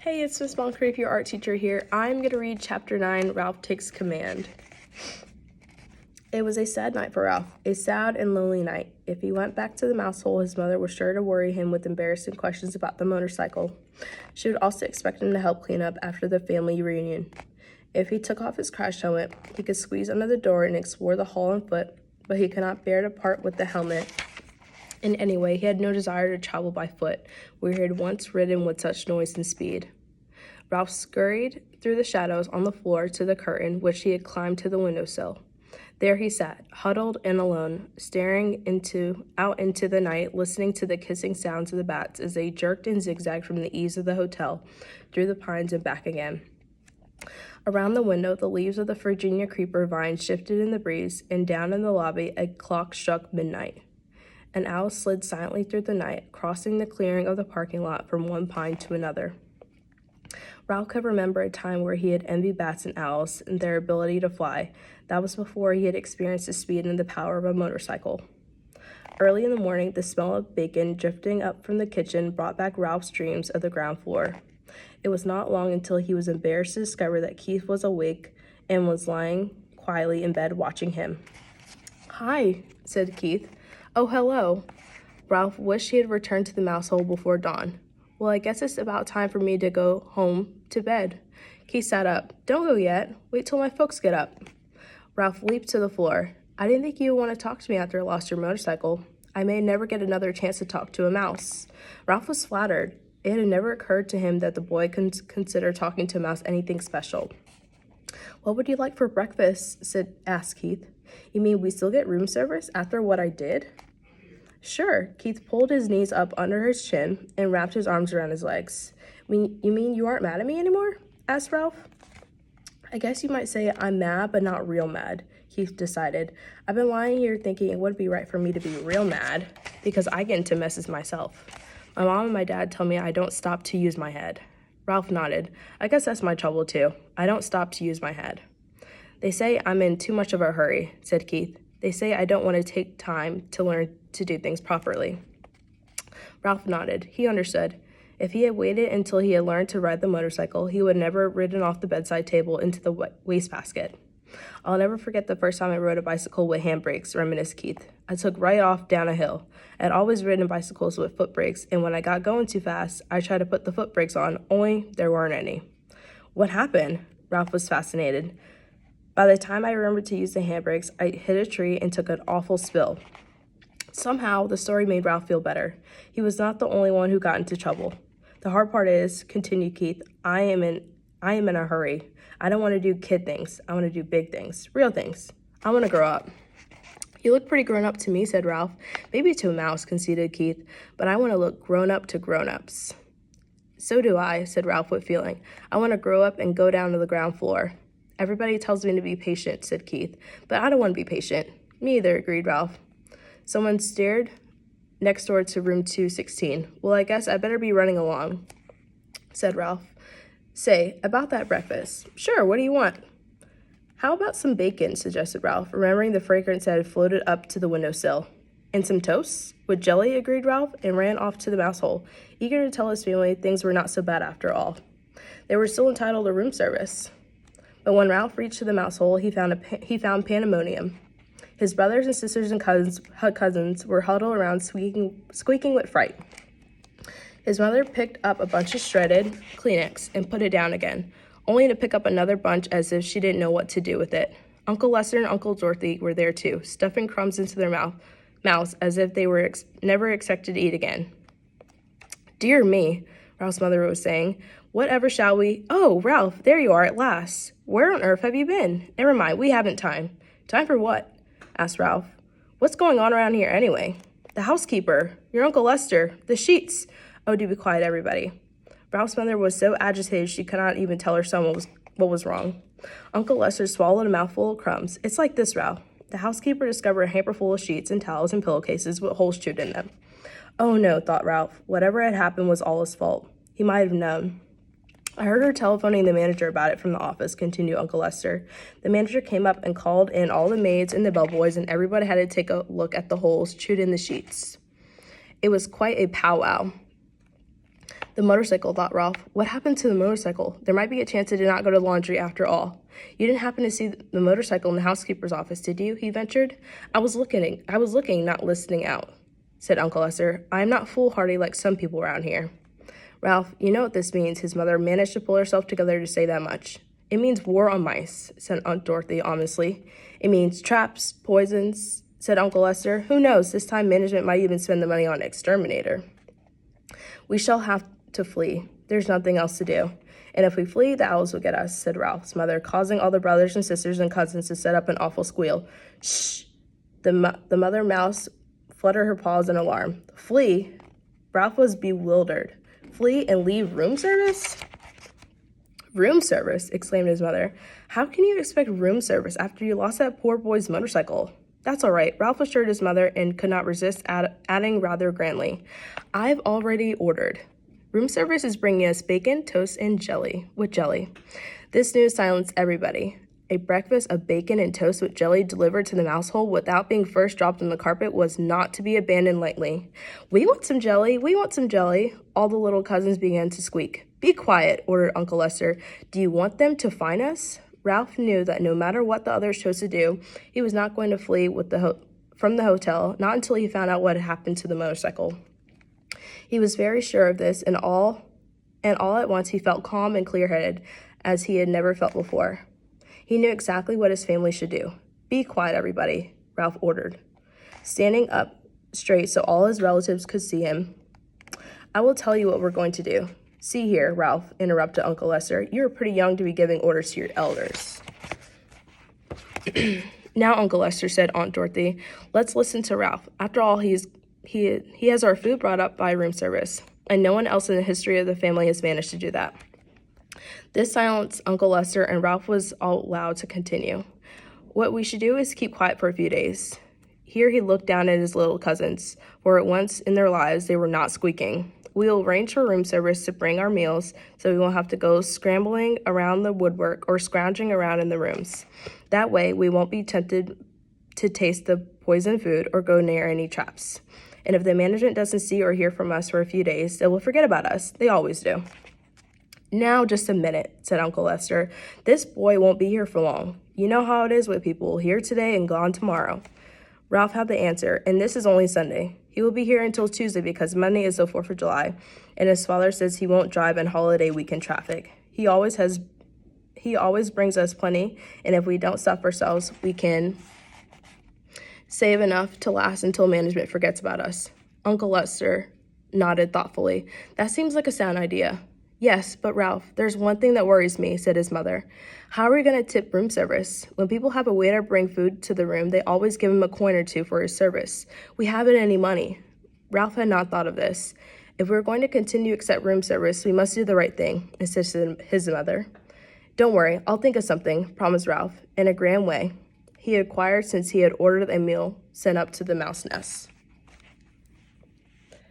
Hey, it's Miss Moncrief, your art teacher here. I'm going to read Chapter 9, Ralph Takes Command. It was a sad night for Ralph, a sad and lonely night. If he went back to the mouse hole, his mother was sure to worry him with embarrassing questions about the motorcycle. She would also expect him to help clean up after the family reunion. If he took off his crash helmet, he could squeeze under the door and explore the hall on foot, but he could not bear to part with the helmet. And anyway, he had no desire to travel by foot, where he had once ridden with such noise and speed. Ralph scurried through the shadows on the floor to the curtain, which he had climbed to the windowsill. There he sat, huddled and alone, staring out into the night, listening to the kissing sounds of the bats as they jerked and zigzagged from the eaves of the hotel, through the pines and back again. Around the window, the leaves of the Virginia creeper vine shifted in the breeze, and down in the lobby, a clock struck midnight. An owl slid silently through the night, crossing the clearing of the parking lot from one pine to another. Ralph could remember a time where he had envied bats and owls and their ability to fly. That was before he had experienced the speed and the power of a motorcycle. Early in the morning, the smell of bacon drifting up from the kitchen brought back Ralph's dreams of the ground floor. It was not long until he was embarrassed to discover that Keith was awake and was lying quietly in bed watching him. "Hi," said Keith. "Oh, hello." Ralph wished he had returned to the mouse hole before dawn. "Well, I guess it's about time for me to go home to bed." Keith sat up. "Don't go yet. Wait till my folks get up." Ralph leaped to the floor. "I didn't think you would want to talk to me after I lost your motorcycle. I may never get another chance to talk to a mouse." Ralph was flattered. It had never occurred to him that the boy could consider talking to a mouse anything special. "What would you like for breakfast?" asked Keith. "You mean we still get room service after what I did?" "Sure." Keith pulled his knees up under his chin and wrapped his arms around his legs. You mean you aren't mad at me anymore?" asked Ralph. "I guess you might say I'm mad, but not real mad," Keith decided. "I've been lying here thinking it would be right for me to be real mad, because I get into messes myself. My mom and my dad tell me I don't stop to use my head." Ralph nodded. "I guess that's my trouble too. I don't stop to use my head." "They say I'm in too much of a hurry," said Keith. "They say I don't want to take time to learn to do things properly." Ralph nodded. He understood. If he had waited until he had learned to ride the motorcycle, he would never have ridden off the bedside table into the wastebasket. "I'll never forget the first time I rode a bicycle with handbrakes," reminisced Keith. "I took right off down a hill. I'd always ridden bicycles with foot brakes, and when I got going too fast, I tried to put the foot brakes on, only there weren't any." "What happened?" Ralph was fascinated. "By the time I remembered to use the handbrakes, I hit a tree and took an awful spill." Somehow, the story made Ralph feel better. He was not the only one who got into trouble. "The hard part is," continued Keith, I am in a hurry. I don't want to do kid things. I want to do big things, real things. I want to grow up." "You look pretty grown up to me," said Ralph. "Maybe to a mouse," conceded Keith, "but I want to look grown up to grown-ups." "So do I," said Ralph with feeling. "I want to grow up and go down to the ground floor." "Everybody tells me to be patient," said Keith, "but I don't want to be patient." "Me either," agreed Ralph. Someone stared next door to room 216. "Well, I guess I better be running along," said Ralph. "Say, about that breakfast." "Sure, what do you want?" "How about some bacon?" suggested Ralph, remembering the fragrance that had floated up to the windowsill. "And some toast?" "With jelly," agreed Ralph, and ran off to the mouse hole, eager to tell his family things were not so bad after all. They were still entitled to room service. But when Ralph reached to the mouse hole, he found pandemonium. His brothers and sisters and cousins were huddled around squeaking with fright. His mother picked up a bunch of shredded Kleenex and put it down again, only to pick up another bunch as if she didn't know what to do with it. Uncle Lester and Uncle Dorothy were there too, stuffing crumbs into their mouths as if they were never expected to eat again. "Dear me," Ralph's mother was saying, "whatever shall we—" "Oh, Ralph, there you are at last. Where on earth have you been? Never mind, we haven't time." "Time for what?" asked Ralph. "What's going on around here anyway?" "The housekeeper, your Uncle Lester, the sheets." "Oh, do be quiet, everybody." Ralph's mother was so agitated she could not even tell her son what was wrong. Uncle Lester swallowed a mouthful of crumbs. "It's like this, Ralph. The housekeeper discovered a hamper full of sheets and towels and pillowcases with holes chewed in them." "Oh no," thought Ralph. Whatever had happened was all his fault. He might have known. "I heard her telephoning the manager about it from the office," continued Uncle Lester. "The manager came up and called in all the maids and the bellboys, and everybody had to take a look at the holes chewed in the sheets. It was quite a powwow. The motorcycle, thought Ralph. What happened to the motorcycle? There might be a chance it did not go to laundry after all. You didn't happen to see the motorcycle in the housekeeper's office, did you? He ventured. I was looking, not listening out, said Uncle Lester. I am not foolhardy like some people around here. Ralph, you know what this means. His mother managed to pull herself together to say that much. It means war on mice, said Aunt Dorothy ominously. It means traps, poisons, said Uncle Lester. Who knows? This time management might even spend the money on an exterminator. We shall have to flee. There's nothing else to do. And if we flee, the owls will get us, said Ralph's mother, causing all the brothers and sisters and cousins to set up an awful squeal. Shh! The mother mouse fluttered her paws in alarm. Flee? Ralph was bewildered. Flee and leave room service? Room service, exclaimed his mother. How can you expect room service after you lost that poor boy's motorcycle? That's all right, Ralph assured his mother and could not resist adding rather grandly. I've already ordered. Room service is bringing us bacon, toast, and jelly, with jelly. This news silenced everybody. A breakfast of bacon and toast with jelly delivered to the mouse hole without being first dropped on the carpet was not to be abandoned lightly. We want some jelly, we want some jelly, all the little cousins began to squeak. Be quiet, ordered Uncle Lester. Do you want them to find us? Ralph knew that no matter what the others chose to do, he was not going to flee from the hotel, not until he found out what had happened to the motorcycle. He was very sure of this, and all at once he felt calm and clear-headed, as he had never felt before. He knew exactly what his family should do. Be quiet, everybody, Ralph ordered, standing up straight so all his relatives could see him. I will tell you what we're going to do. See here, Ralph, interrupted Uncle Lester. You are pretty young to be giving orders to your elders. Now, Uncle Lester, said Aunt Dorothy, let's listen to Ralph. After all, he has our food brought up by room service, and no one else in the history of the family has managed to do that. This silenced Uncle Lester, and Ralph was allowed to continue. What we should do is keep quiet for a few days. Here he looked down at his little cousins, for at once in their lives they were not squeaking. We will arrange for room service to bring our meals so we won't have to go scrambling around the woodwork or scrounging around in the rooms. That way, we won't be tempted to taste the poisoned food or go near any traps. And if the management doesn't see or hear from us for a few days, they will forget about us. They always do. Now, just a minute, said Uncle Lester. This boy won't be here for long. You know how it is with people, here today and gone tomorrow. Ralph had the answer, and this is only Sunday. He will be here until Tuesday because Monday is the 4th of July, and his father says he won't drive in holiday weekend traffic. He always brings us plenty, and if we don't stuff ourselves, we can save enough to last until management forgets about us. Uncle Lester nodded thoughtfully. That seems like a sound idea. Yes, but Ralph, there's one thing that worries me, said his mother. How are we going to tip room service? When people have a waiter bring food to the room, they always give him a coin or two for his service. We haven't any money. Ralph had not thought of this. If we're going to continue to accept room service, we must do the right thing, insisted his mother. Don't worry, I'll think of something, promised Ralph, in a grand way he had acquired since he had ordered a meal sent up to the mouse nest.